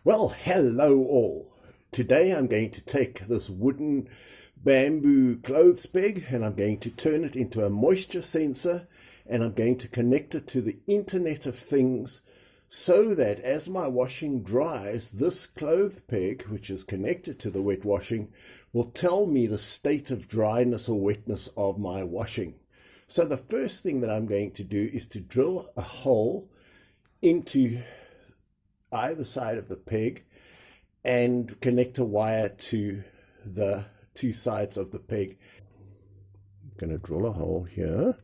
Well, hello all. Today I'm going to take this wooden bamboo clothes peg and I'm going to turn it into a moisture sensor, and I'm going to connect it to the Internet of Things so that as my washing dries, this clothes peg, which is connected to the wet washing, will tell me the state of dryness or wetness of my washing. So the first thing that I'm going to do is to drill a hole into either side of the peg and connect a wire to the two sides of the peg. I'm going to drill a hole here.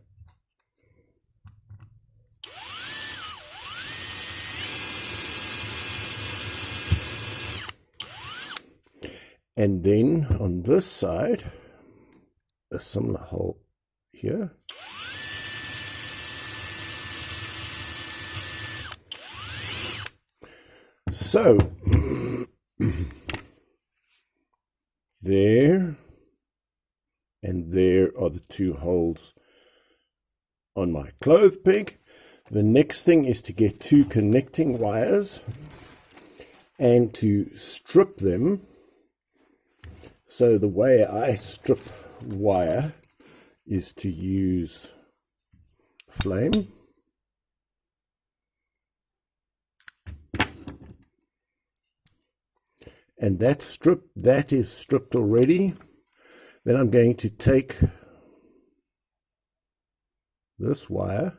And then on this side, a similar hole here. So, there and there are the two holes on my clothes peg. The next thing is to get two connecting wires and to strip them. So the way I strip wire is to use flame. And that is stripped already. Then I'm going to take this wire,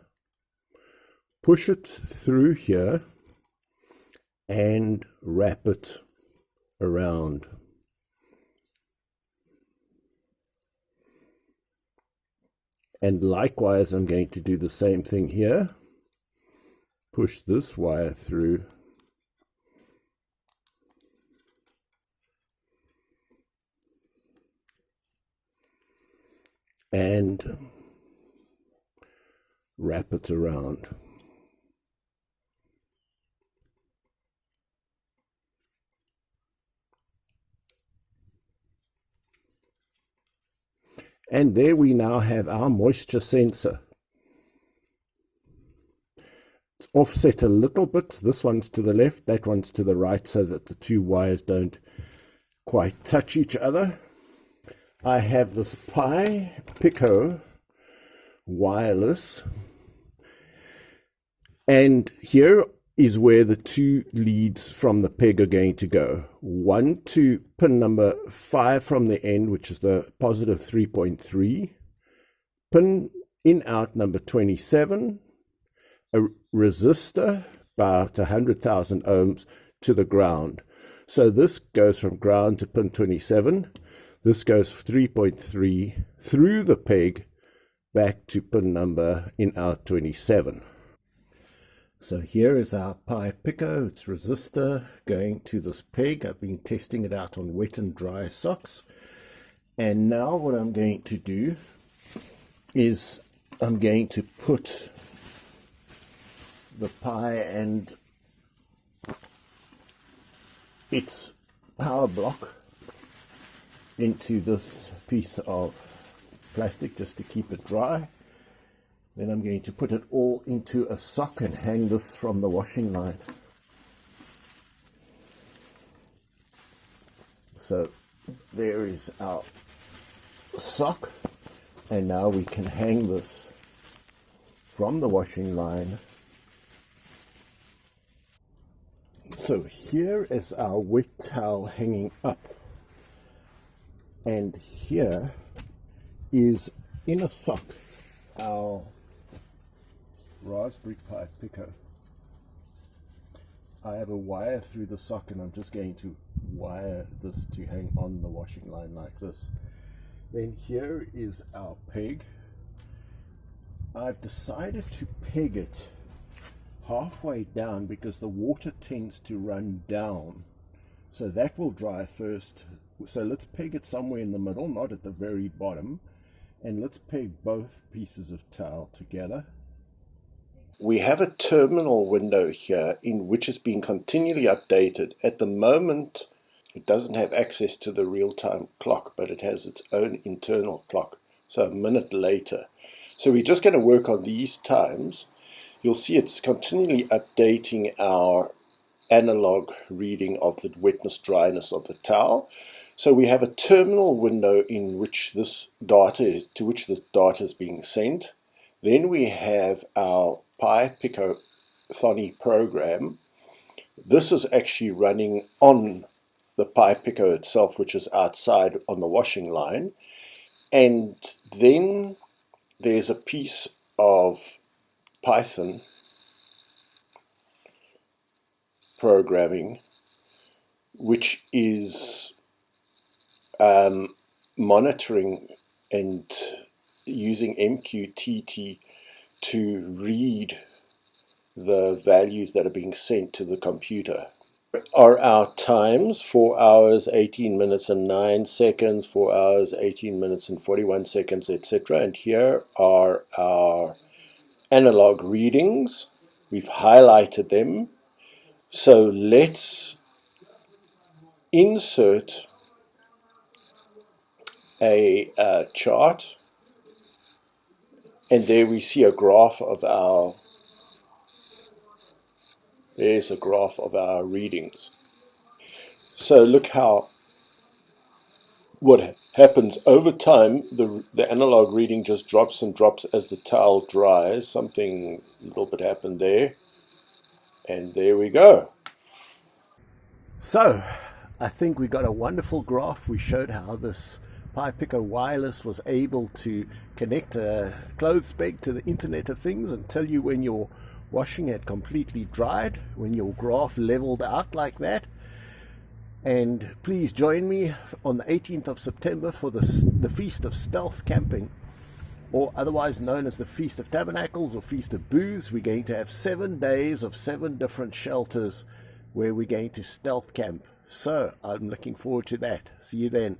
push it through here, and wrap it around. And likewise, I'm going to do the same thing here. Push this wire through. And wrap it around. And there we now have our moisture sensor. It's offset a little bit. This one's to the left, that one's to the right, so that the two wires don't quite touch each other. I have this Pi Pico wireless, and here is where the two leads from the peg are going to go. One to pin number 5 from the end, which is the positive 3.3, pin in out number 27, a resistor about 100,000 ohms to the ground. So this goes from ground to pin 27. This goes 3.3 through the peg back to pin number in out 27. So here is our Pi Pico, its resistor going to this peg. I've been testing it out on wet and dry socks. And now what I'm going to do is I'm going to put the Pi and its power block into this piece of plastic just to keep it dry. Then I'm going to put it all into a sock and hang this from the washing line. So there is our sock, and now we can hang this from the washing line. So here is our wet towel hanging up, and here is in a sock our Raspberry Pi Pico. I have a wire through the sock, and I'm just going to wire this to hang on the washing line like this. Then here is our peg. I've decided to peg it halfway down because the water tends to run down, so that will dry first. So let's peg it somewhere in the middle, not at the very bottom, and let's peg both pieces of towel together. We have a terminal window here in which is being continually updated. At the moment, it doesn't have access to the real-time clock, but it has its own internal clock, so a minute later. So we're just going to work on these times. You'll see it's continually updating our analog reading of the wetness dryness of the towel. So we have a terminal window in which this data is being sent. Then we have our Pi Pico program. This is actually running on the Pi Pico itself, which is outside on the washing line. And then there's a piece of Python programming which is monitoring and using MQTT to read the values that are being sent to the computer. Are our times: 4 hours, 18 minutes and 9 seconds, 4 hours, 18 minutes and 41 seconds, etc. And here are our analog readings. We've highlighted them. So let's insert a chart, and there we see a graph of our, there's a graph of our readings. So look how, what happens over time, the analog reading just drops and drops as the towel dries. Something a little bit happened there, and there we go. So I think we got a wonderful graph. We showed how this Pi Pico wireless was able to connect a clothes peg to the Internet of Things and tell you when your washing had completely dried, when your graph leveled out like that. And please join me on the 18th of September for the Feast of Stealth Camping, or otherwise known as the Feast of Tabernacles or Feast of Booths. We're going to have 7 days of 7 different shelters where we're going to stealth camp. So I'm looking forward to that. See you then.